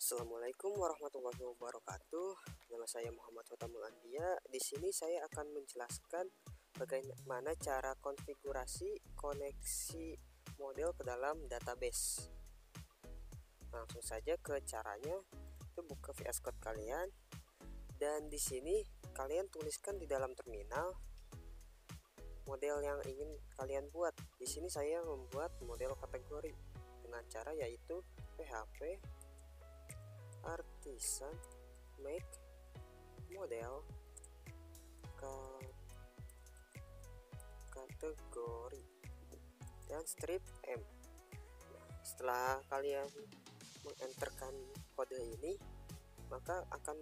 Assalamualaikum warahmatullahi wabarakatuh. Nama saya Muhammad Hutamul Anbiya. Di sini saya akan menjelaskan bagaimana cara konfigurasi koneksi model ke dalam database. Langsung saja ke caranya. Itu buka VS Code kalian, dan di sini kalian tuliskan di dalam terminal model yang ingin kalian buat. Di sini saya membuat model kategori dengan cara yaitu PHP artisan make model kategori dan strip M. Setelah kalian mengenterkan kode ini, maka akan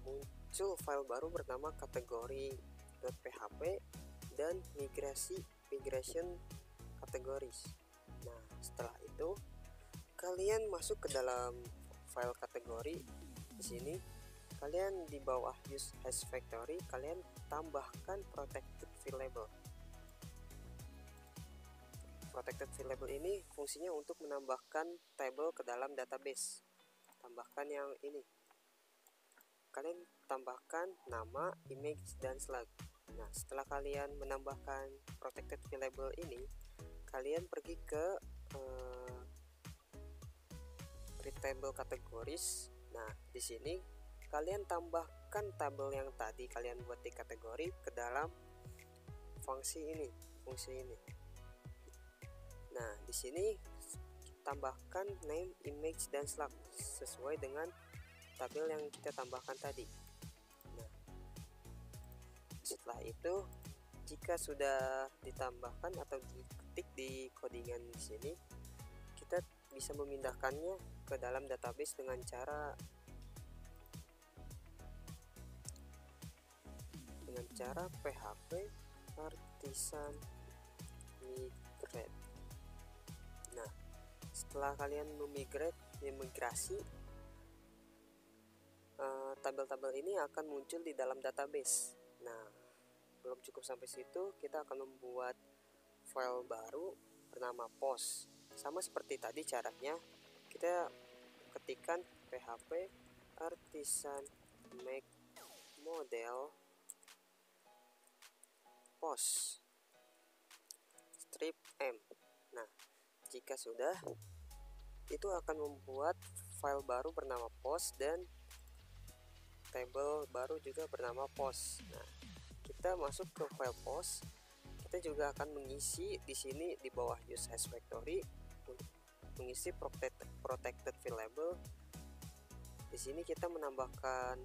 muncul file baru bernama kategori.php dan migration categories. Nah, setelah itu kalian masuk ke dalam file kategori. Di sini kalian di bawah use hash factory kalian tambahkan protected variable. Protected variable ini fungsinya untuk menambahkan table ke dalam database. Tambahkan yang ini. Kalian tambahkan nama, image, dan slug. Nah, setelah kalian menambahkan protected variable ini, kalian pergi ke create table categories. Nah, di sini kalian tambahkan tabel yang tadi kalian buat di kategori ke dalam fungsi ini. Nah, di sini tambahkan name, image, dan slug sesuai dengan tabel yang kita tambahkan tadi. Nah, setelah itu jika sudah ditambahkan atau diketik di codingan di sini, kita bisa memindahkannya ke dalam database dengan cara PHP artisan migrate. Nah, setelah kalian memigrasi, tabel-tabel ini akan muncul di dalam database. Nah, belum cukup sampai situ, kita akan membuat file baru bernama post. Sama seperti tadi caranya, kita ketikkan PHP artisan make model post strip M. Nah, jika sudah, itu akan membuat file baru bernama post dan table baru juga bernama post. Nah, kita masuk ke file post. Kita juga akan mengisi di sini di bawah use hash factory untuk mengisi protected variable. Di sini kita menambahkan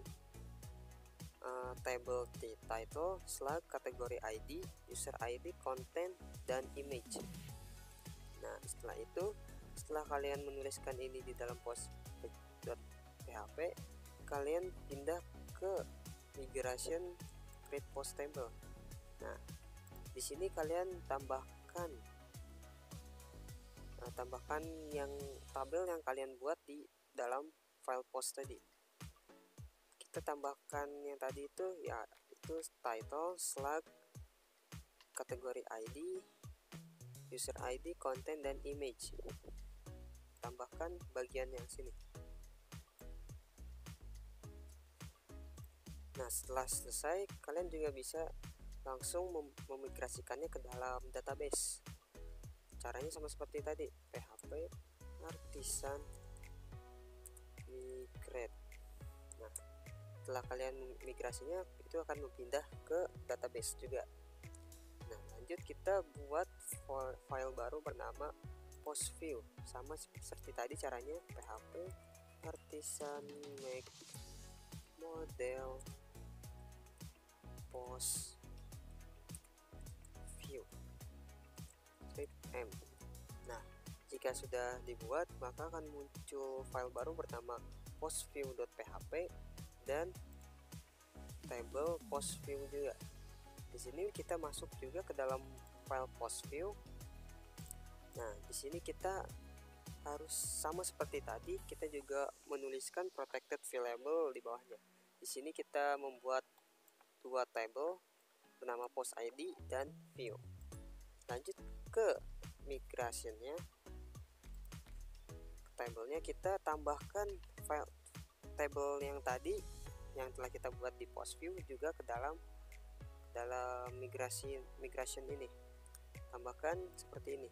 table title, slug, kategori ID, user ID, content, dan image. Nah, setelah itu, setelah kalian menuliskan ini di dalam post.php, kalian pindah ke migration create post table. Nah, di sini kalian tambahkan yang tabel yang kalian buat di dalam file post tadi. Kita tambahkan yang tadi itu title, slug, kategori ID, user ID, content, dan image. Tambahkan bagian yang sini. Nah, setelah selesai, kalian juga bisa langsung memigrasikannya ke dalam database. Caranya sama seperti tadi, PHP artisan migrate. Nah, setelah kalian migrasinya, itu akan berpindah ke database juga. Nah, lanjut kita buat file baru bernama postview. Sama seperti tadi caranya, PHP artisan make model post view strip M. Nah, jika sudah dibuat, maka akan muncul file baru bernama postview.php dan table postview juga. Di sini kita masuk juga ke dalam file postview. Nah, di sini kita harus sama seperti tadi, kita juga menuliskan protected variable di bawahnya. Di sini kita membuat dua table bernama post ID dan view. Lanjut ke migrationnya, tabelnya, kita tambahkan file tabel yang tadi yang telah kita buat di post view juga ke dalam migration ini. Tambahkan seperti ini,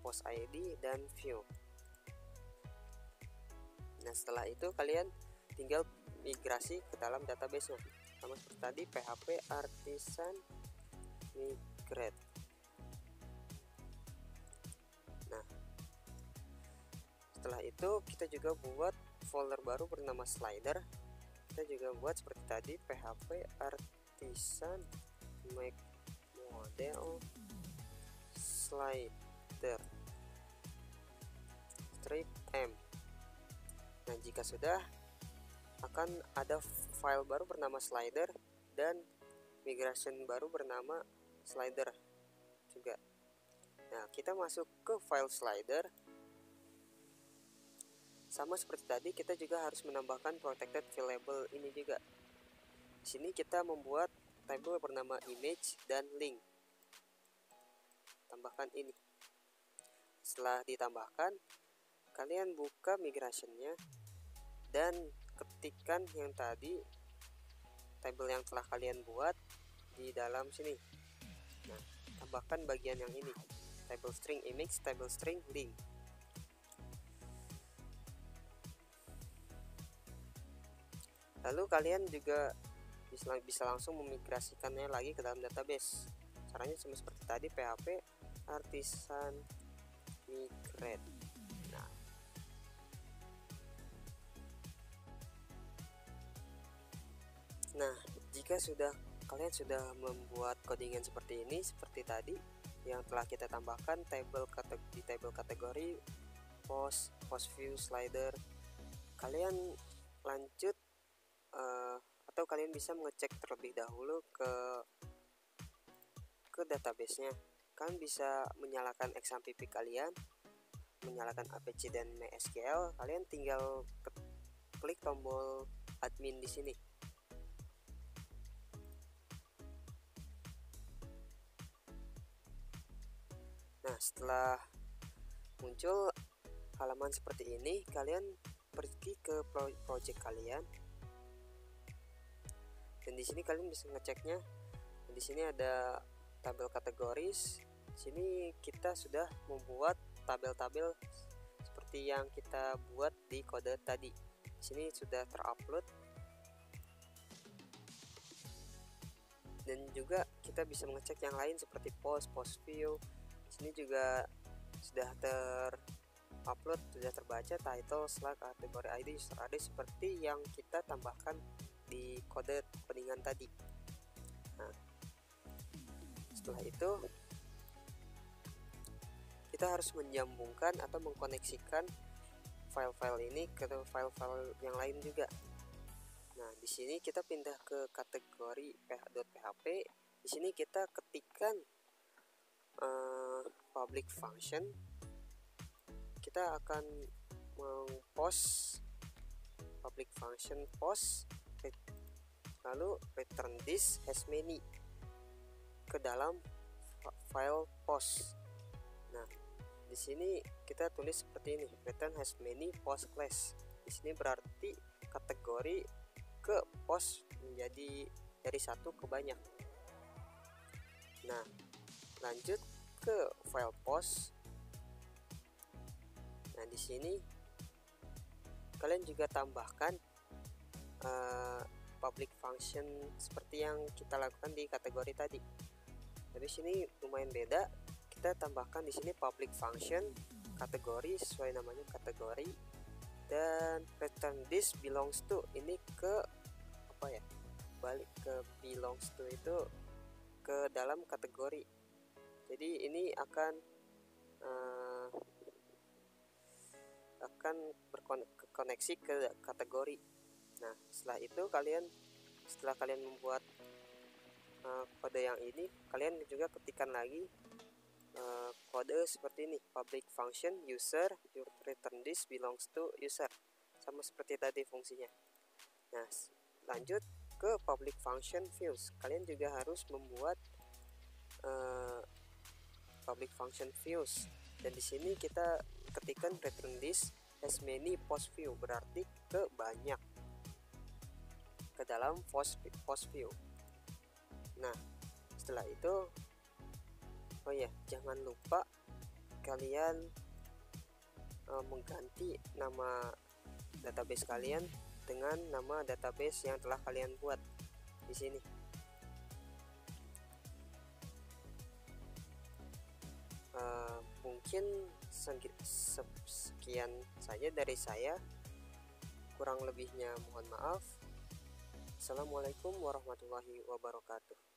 post ID dan view. Nah, setelah itu kalian tinggal migrasi ke dalam database-nya. Sama seperti tadi, PHP artisan migrate. Nah, setelah itu kita juga buat folder baru bernama slider. Kita juga buat seperti tadi, PHP artisan make model slider strip m. Nah, jika sudah, akan ada file baru bernama slider dan migration baru bernama slider juga. Nah, kita masuk ke file slider. Sama seperti tadi, kita juga harus menambahkan protected field label ini juga. Di sini kita membuat tabel bernama image dan link. Tambahkan ini. Setelah ditambahkan, kalian buka migrationnya dan ketikkan yang tadi, tabel yang telah kalian buat di dalam sini. Nah, tambahkan bagian yang ini, table string image, table string link. Lalu kalian juga bisa langsung memigrasikannya lagi ke dalam database. Caranya sama seperti tadi, PHP artisan migrate. Nah, jika kalian sudah membuat codingan seperti ini, seperti tadi yang telah kita tambahkan di table kategori post view, slider, kalian lanjut atau kalian bisa mengecek terlebih dahulu ke database-nya. Kalian bisa menyalakan XAMPP kalian, menyalakan APC dan MySQL. Kalian tinggal klik tombol admin di sini. Nah, setelah muncul halaman seperti ini, kalian pergi ke project kalian. Dan di sini kalian bisa ngeceknya. Di sini ada tabel kategoris. Di sini kita sudah membuat tabel-tabel seperti yang kita buat di kode tadi. Di sini sudah terupload. Dan juga kita bisa mengecek yang lain seperti post view. Di sini juga sudah terupload, sudah terbaca title, slug, kategori ID, user ID seperti yang kita tambahkan di kode codingan tadi. Nah, setelah itu kita harus menyambungkan atau mengkoneksikan file-file ini ke file-file yang lain juga. Nah, di sini kita pindah ke kategori .php. Di sini kita ketikkan public function. Kita akan mengpost public function post, lalu return this has many ke dalam file post. Nah, di sini kita tulis seperti ini, return has many post class. Di sini berarti kategori ke post menjadi dari satu ke banyak. Nah, lanjut ke file post. Nah, di sini kalian juga tambahkan public function seperti yang kita lakukan di kategori tadi. Tapi sini lumayan beda. Kita tambahkan di sini public function kategori sesuai namanya kategori, dan return this belongs to ini ke apa ya? Balik ke belongs to itu ke dalam kategori. Jadi ini akan berkoneksi ke kategori. Nah, setelah itu setelah kalian membuat kode yang ini, kalian juga ketikkan lagi kode seperti ini, public function user return this belongs to user, sama seperti tadi fungsinya. Nah, lanjut ke public function views. Kalian juga harus membuat public function views. Dan di sini kita ketikkan return list as many post view, berarti ke banyak, ke dalam post view. Nah, setelah itu, oh ya, jangan lupa kalian mengganti nama database kalian dengan nama database yang telah kalian buat di sini. Mungkin sekian saja dari saya, kurang lebihnya mohon maaf. Assalamualaikum warahmatullahi wabarakatuh.